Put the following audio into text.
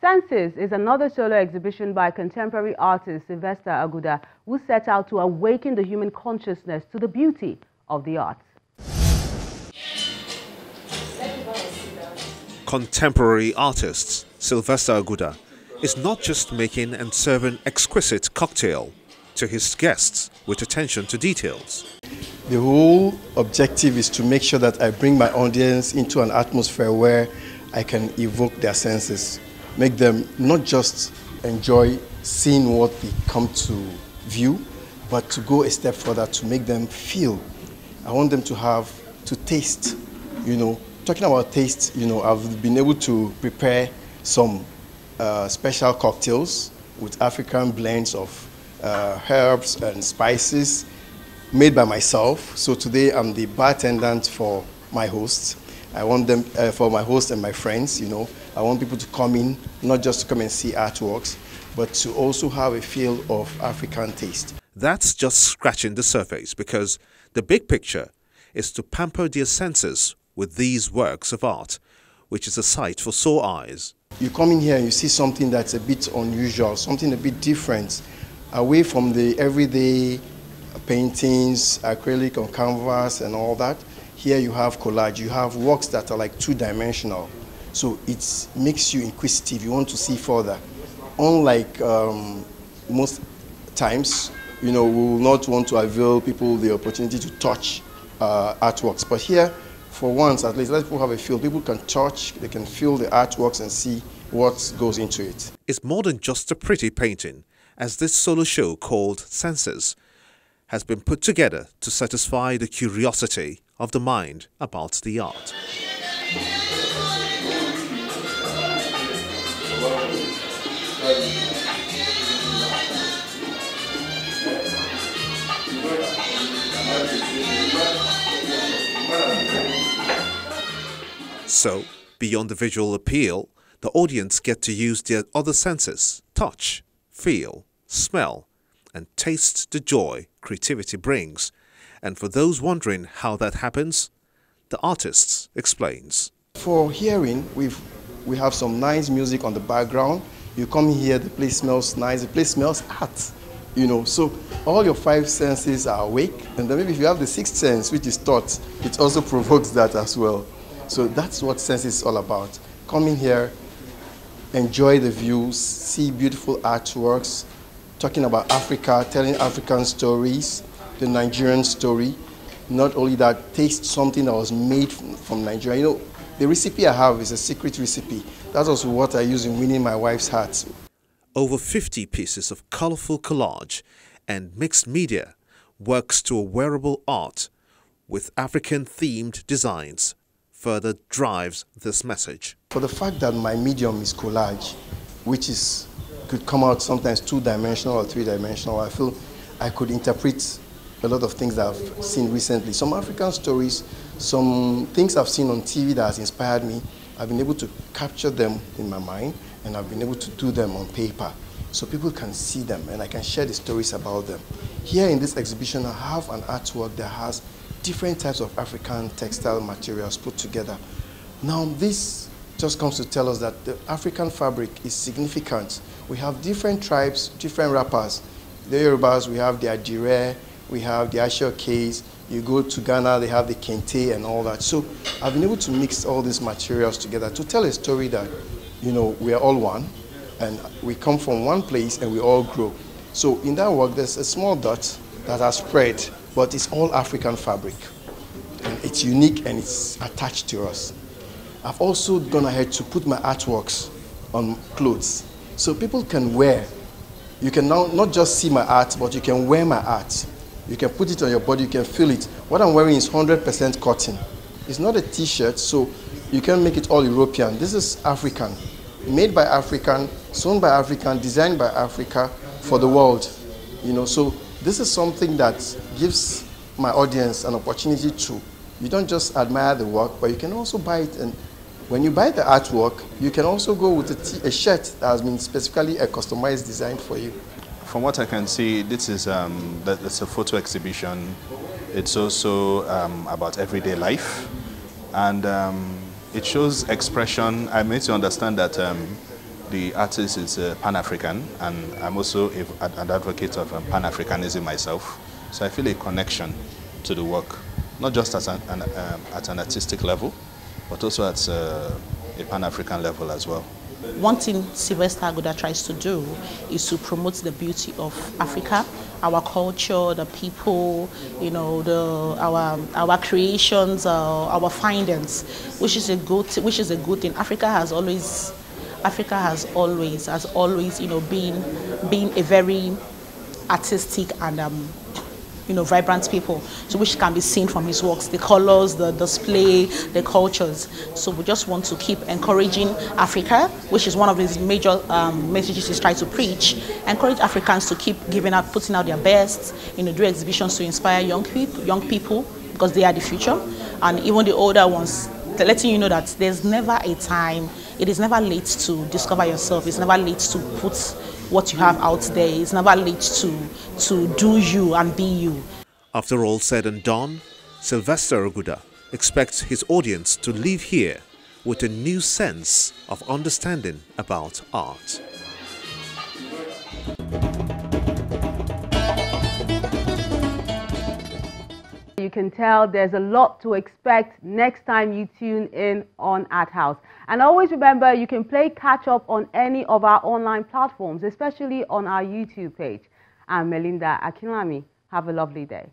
Senses is another solo exhibition by contemporary artist Sylvester Agudda, who set out to awaken the human consciousness to the beauty of the arts. Contemporary artist Sylvester Agudda is not just making and serving exquisite cocktail to his guests with attention to details. The whole objective is to make sure that I bring my audience into an atmosphere where I can evoke their senses, make them not just enjoy seeing what they come to view, but to go a step further to make them feel. I want them to taste, Talking about taste, I've been able to prepare some special cocktails with African blends of herbs and spices made by myself. So today I'm the bartender for my hosts. I want them, for my hosts and my friends, I want people to come in, not just to come and see artworks, but to also have a feel of African taste. That's just scratching the surface, because the big picture is to pamper their senses with these works of art, which is a sight for sore eyes. You come in here and you see something that's a bit unusual, something a bit different, away from the everyday paintings, acrylic on canvas and all that. Here you have collage, you have works that are like two-dimensional. So it makes you inquisitive, you want to see further. Unlike most times, we will not want to avail people the opportunity to touch artworks. But here, for once at least, let people have a feel. People can touch, they can feel the artworks and see what goes into it. It's more than just a pretty painting, as this solo show called Senses has been put together to satisfy the curiosity of the mind about the art. So, beyond the visual appeal, the audience get to use their other senses: touch, feel, smell, and taste the joy creativity brings. And for those wondering how that happens, the artist explains. For hearing, we have some nice music on the background. You come here, the place smells nice, the place smells art, So all your five senses are awake, and then maybe if you have the sixth sense, which is thought, it also provokes that as well. So that's what sense is all about. Come in here, enjoy the views, see beautiful artworks, talking about Africa, telling African stories, the Nigerian story. Not only that, taste something that was made from Nigeria. The recipe I have is a secret recipe. That was what I use in winning my wife's heart. Over 50 pieces of colorful collage and mixed media works to a wearable art with African-themed designs further drives this message. For the fact that my medium is collage, which could come out sometimes two-dimensional or three-dimensional, I feel I could interpret a lot of things that I've seen recently. Some African stories, some things I've seen on TV that has inspired me, I've been able to capture them in my mind, and I've been able to do them on paper so people can see them and I can share the stories about them. Here in this exhibition, I have an artwork that has different types of African textile materials put together. Now, this just comes to tell us that the African fabric is significant. We have different tribes, different wrappers. The Yorubas, we have the Adire, we have the Ashokes. You go to Ghana, they have the Kente and all that. So I've been able to mix all these materials together to tell a story that, we are all one, and we come from one place and we all grow. So in that work, there's a small dot that has spread, but it's all African fabric. And it's unique and it's attached to us. I've also gone ahead to put my artworks on clothes, so people can wear. You can now not just see my art, but you can wear my art. You can put it on your body, you can feel it. What I'm wearing is 100% cotton. It's not a t-shirt, so you can make it all European. This is African, made by African, sewn by African, designed by Africa for the world. So this is something that gives my audience an opportunity to, you don't just admire the work, but you can also buy it. And when you buy the artwork, you can also go with a shirt that has been specifically a customized design for you. From what I can see, this is that's a photo exhibition. It's also about everyday life, and it shows expression. I made to understand that the artist is Pan-African, and I'm also an advocate of Pan-Africanism myself. So I feel a connection to the work, not just at an artistic level, but also at a Pan-African level as well. One thing Sylvester Aguddah tries to do is to promote the beauty of Africa, our culture, the people, you know, our creations, our findings, which is a good thing. Africa has always, you know, been a very artistic and you know, vibrant people, so which can be seen from his works, the colors, the display, the cultures. So we just want to keep encouraging Africa, which is one of his major messages he's trying to preach. Encourage Africans to keep putting out their best, you know, do exhibitions to inspire young people, because they are the future, and even the older ones, letting you know that there's never a time, it is never late to discover yourself, it's never late to put what you have out there, it's never late to do you and be you. After all said and done, Sylvester Aguddah expects his audience to leave here with a new sense of understanding about art. You can tell there's a lot to expect next time you tune in on Art House. And always remember, you can play catch up on any of our online platforms, especially on our YouTube page. I'm Melinda Akinlami. Have a lovely day.